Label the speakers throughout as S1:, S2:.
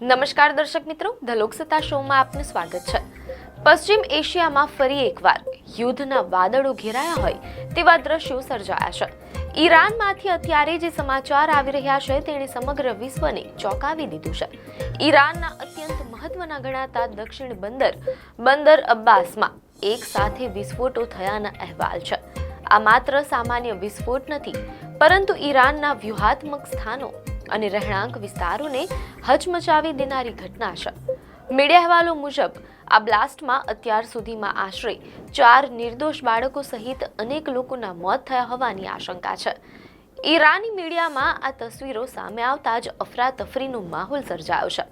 S1: નમસ્કાર દર્શક મિત્રો, ધ લોકસત્તા શોમાં આપનું સ્વાગત છે। પશ્ચિમ એશિયામાં ફરી એકવાર યુદ્ધના વાદળો ઘેરાયા હોય તેવા દ્રશ્યો સર્જાયા છે। ઈરાનમાંથી અત્યારે જે સમાચાર આવી રહ્યા છે તેણે સમગ્ર વિશ્વને ચોંકાવી દીધું છે। ઈરાનના અત્યંત મહત્વના ગણાતા દક્ષિણ બંદર અબ્બાસમાં એક સાથે વિસ્ફોટો થયાના અહેવાલ છે। આ માત્ર સામાન્ય વિસ્ફોટ નથી, પરંતુ ઈરાનના વ્યૂહાત્મક સ્થાનો અને રહેણાંક વિસ્તારોને હચમચાવી દેનારી ઘટના છે। મીડિયા અહેવાલો મુજબ આ બ્લાસ્ટમાં અત્યાર સુધીમાં આશરે 4 નિર્દોષ બાળકો સહિત અનેક લોકોના મોત થયા હોવાની આશંકા છે। ઈરાની મીડિયામાં આ તસવીરો સામે આવતા જ અફરાતફરીનો માહોલ સર્જાયો છે।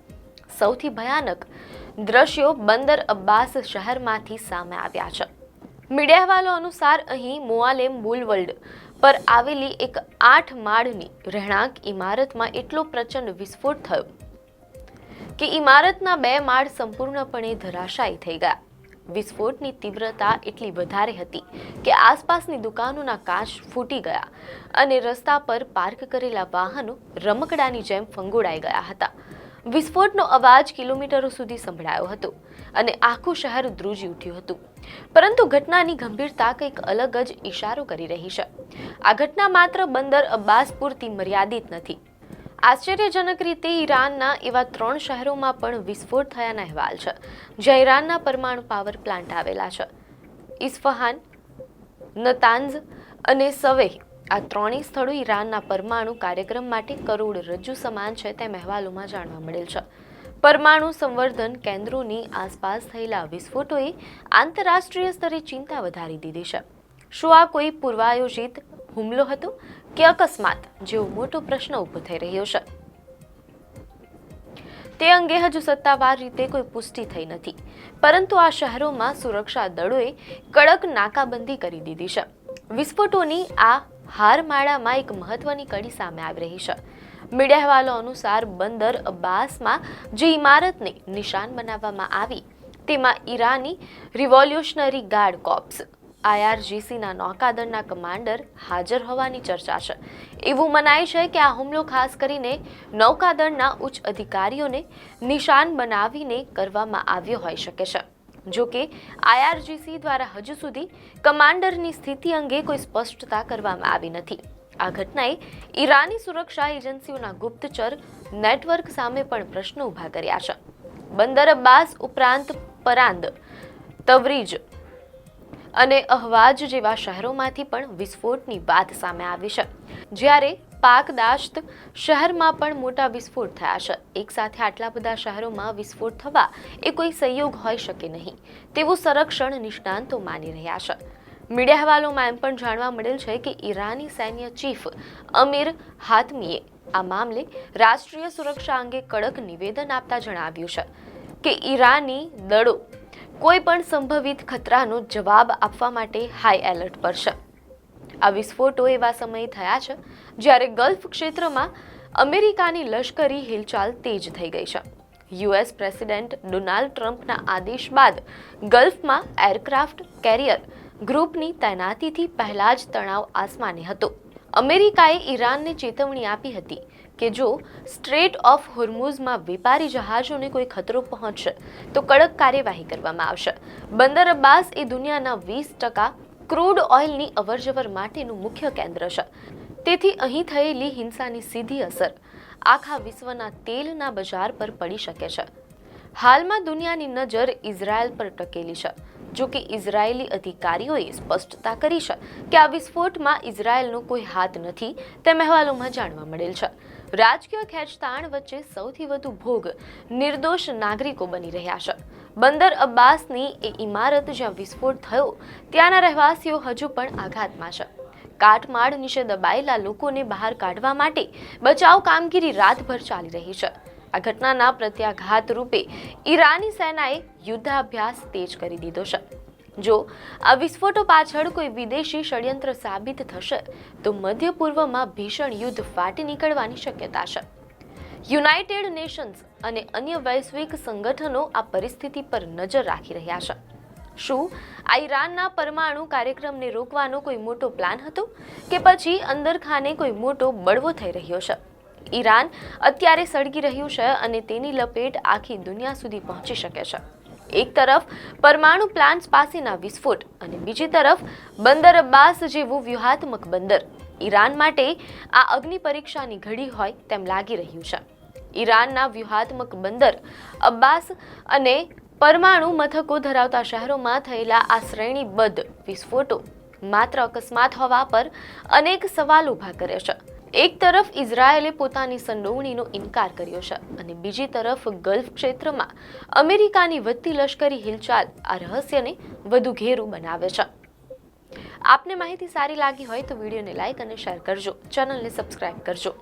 S1: સૌથી ભયાનક દ્રશ્યો બંદર અબ્બાસ શહેરમાંથી સામે આવ્યા છે। મીડિયા અહેવાલો અનુસાર અહીં મોઆલેમ બુલવર્લ્ડ પર આવેલી એક 8 માળની રહેણાંક ઇમારતમાં એટલો પ્રચંડ વિસ્ફોટ થયો કે ઇમારતના 2 માળ સંપૂર્ણપણે ધરાશાયી થઈ ગયા। વિસ્ફોટની તીવ્રતા એટલી વધારે હતી કે આસપાસની દુકાનોના કાચ ફૂટી ગયા અને રસ્તા પર પાર્ક કરેલા વાહનો રમકડાની જેમ ફંગોળાઈ ગયા હતા। વિસ્ફોટનો અવાજ કિલોમીટરો સુધી સંભળાયો હતો અને આખું શહેર ધ્રુજી ઉઠ્યું હતું, પરંતુ ઘટનાની ગંભીરતા કંઈક અલગ જ ઇશારો કરી રહી છે। આ ઘટના માત્ર બંદર અબ્બાસ પૂરતી મર્યાદિત નથી। આશ્ચર્યજનક રીતે ઈરાનના એવા 3 શહેરોમાં પણ વિસ્ફોટ થયાના અહેવાલ છે જ્યાં ઈરાનના પરમાણુ પાવર પ્લાન્ટ આવેલા છે। ઇસ્ફહાન, નતાન્ઝ અને સવેહ, આ 3 સ્થળો ઈરાનના પરમાણુ કાર્યક્રમ માટે કરોડરજ્જુ સમાન છે તેમ અહેવાલોમાં જાણવા મળેલ છે। પરમાણુ સંવર્ધન કેન્દ્રોની આસપાસ થયેલા વિસ્ફોટોએ આંતરરાષ્ટ્રીય સ્તરે ચિંતા વધારી દીધી છે। શું આ કોઈ પૂર્વાયોજિત હુમલો હતો કે અકસ્માત જેવો મોટો પ્રશ્ન ઊભો થઈ રહ્યો છે। તે અંગે હજુ સત્તાવાર રીતે કોઈ પુષ્ટિ થઈ નથી, પરંતુ આ શહેરોમાં સુરક્ષા દળોએ કડક નાકાબંધી કરી દીધી છે। વિસ્ફોટોની આ હારમાળામાં એક મહત્વની કડી સામે આવી રહી છે। મીડિયા અહેવાલો અનુસાર બંદર અબ્બાસમાં જે ઇમારતને નિશાન બનાવવામાં આવી તેમાં ઈરાની રિવોલ્યુશનરી ગાર્ડ કોર્પ્સ IRGCના નૌકાદળના કમાન્ડર હાજર હોવાની ચર્ચા છે। એવું મનાય છે કે આ હુમલો ખાસ કરીને નૌકાદળના ઉચ્ચ અધિકારીઓને નિશાન બનાવીને કરવામાં આવ્યો હોઈ શકે છે। જો કે IRGC દ્વારા હજુ સુધી કમાન્ડરની સ્થિતિ અંગે કોઈ સ્પષ્ટતા કરવામાં આવી નથી। આ ઘટનાએ ઈરાની સુરક્ષા એજન્સીઓના ગુપ્તચર નેટવર્ક સામે પણ પ્રશ્નો ઊભા કર્યા છે। બંદર અબ્બાસ ઉપરાંત પરાંદ, તવરીજ અને અહવાજ જેવા શહેરોમાંથી પણ વિસ્ફોટની વાત સામે આવી છે, જ્યારે પાકદાશ્ત શહેરમાં પણ મોટા વિસ્ફોટ થયા છે। એક સાથે આટલા બધા શહેરોમાં વિસ્ફોટ થવા એ કોઈ સંયોગ હોઈ શકે નહીં તેવું સંરક્ષણ નિષ્ણાંતો માની રહ્યા છે। મીડિયા અહેવાલોમાં એમ પણ જાણવા મળેલ છે કે ઈરાની સૈન્ય ચીફ અમીર હાતમીએ આ મામલે રાષ્ટ્રીય સુરક્ષા અંગે કડક નિવેદન આપતા જણાવ્યું છે કે ઈરાની દળો કોઈ પણ સંભવિત ખતરાનો જવાબ આપવા માટે હાઈ એલર્ટ પર છે। આ વિસ્ફોટો એવા સમયે થયા છે જ્યારે ગલ્ફ ક્ષેત્રમાં અમેરિકાની લશ્કરી હિલચાલ તેજ થઈ ગઈ છે। US પ્રેસિડેન્ટ ડોનાલ્ડ ટ્રમ્પના આદેશ બાદ ગલ્ફમાં એરક્રાફ્ટ કેરિયર ગ્રુપની તૈનાતીથી પહેલા જ તણાવ આસમાને હતો। અમેરિકાએ ઈરાનને ચેતવણી આપી હતી કે જો સ્ટ્રેટ ઓફ હોર્મુઝમાં વેપારી જહાજોને કોઈ ખતરો પહોંચશે તો કડક કાર્યવાહી કરવામાં આવશે। બંદર અબ્બાસ એ દુનિયાના 20% ક્રૂડ ઓઇલની અવરજવર માટેનું મુખ્ય કેન્દ્ર છે, તેથી અહીં થયેલી હિંસાની સીધી અસર આખા વિશ્વના તેલના બજાર પર પડી શકે છે। હાલમાં દુનિયાની નજર ઇઝરાયલ પર ટકેલી છે। જો કે ઇઝરાયેલી અધિકારીઓએ સ્પષ્ટતા કરી છે કે આ વિસ્ફોટમાં ઇઝરાયેલનો કોઈ હાથ નથી તેમ અહેવાલોમાં જાણવા મળેલ છે। રાજકીય ખેંચતાણ વચ્ચે સૌથી વધુ ભોગ નિર્દોષ નાગરિકો બની રહ્યા છે। બંદર અબ્બાસની એ ઇમારત જ્યાં વિસ્ફોટ થયો ત્યાંના રહેવાસીઓ હજુ પણ આઘાતમાં છે। કાટમાળ નીચે દબાયેલા લોકોને બહાર કાઢવા માટે બચાવ કામગીરી રાતભર ચાલી રહી છે। આ ઘટનાના પ્રત્યાઘાત રૂપે ઈરાની સેનાએ યુદ્ધાભ્યાસ તેજ કરી દીધો છે। જો આ વિસ્ફોટો પાછળ કોઈ વિદેશી ષડયંત્ર સાબિત થશે તો મધ્ય પૂર્વમાં ભીષણ યુદ્ધ ફાટી નીકળવાની શક્યતા છે। યુનાઇટેડ નેશન્સ અને અન્ય વૈશ્વિક સંગઠનો આ પરિસ્થિતિ પર નજર રાખી રહ્યા છે। શું આ ઈરાનના પરમાણુ કાર્યક્રમને રોકવાનો કોઈ મોટો પ્લાન હતો કે પછી અંદરખાને કોઈ મોટો બળવો થઈ રહ્યો છે? ઈરાન અત્યારે સળગી રહ્યું છે અને તેની લપેટ આખી દુનિયા સુધી પહોંચી શકે છે. એક તરફ પરમાણુ પ્લાન્ટ્સ પાસેના વિસ્ફોટ અને બીજી તરફ બંદર અબ્બાસ જેવું વ્યૂહાત્મક બંદર. ઈરાન માટે આ અગ્નિ પરીક્ષાની ઘડી હોય તેમ લાગી રહ્યું છે. ઈરાનના વ્યૂહાત્મક બંદર અબ્બાસ અને પરમાણુ મથકો ધરાવતા શહેરોમાં થયેલા આ શ્રેણીબદ્ધ વિસ્ફોટો માત્ર અકસ્માત હોવા પર અનેક સવાલ ઊભા કરે છે. એક તરફ ઇઝરાયેલે પોતાની સંડોવણીનો ઇનકાર કર્યો છે અને બીજી તરફ ગલ્ફ ક્ષેત્રમાં અમેરિકાની વધતી લશ્કરી હિલચાલ આ રહસ્યને વધુ ઘેરું બનાવે છે. આપને માહિતી સારી લાગી હોય તો વિડીયોને લાઇક અને શેર કરજો, ચેનલને સબસ્ક્રાઇબ કરજો.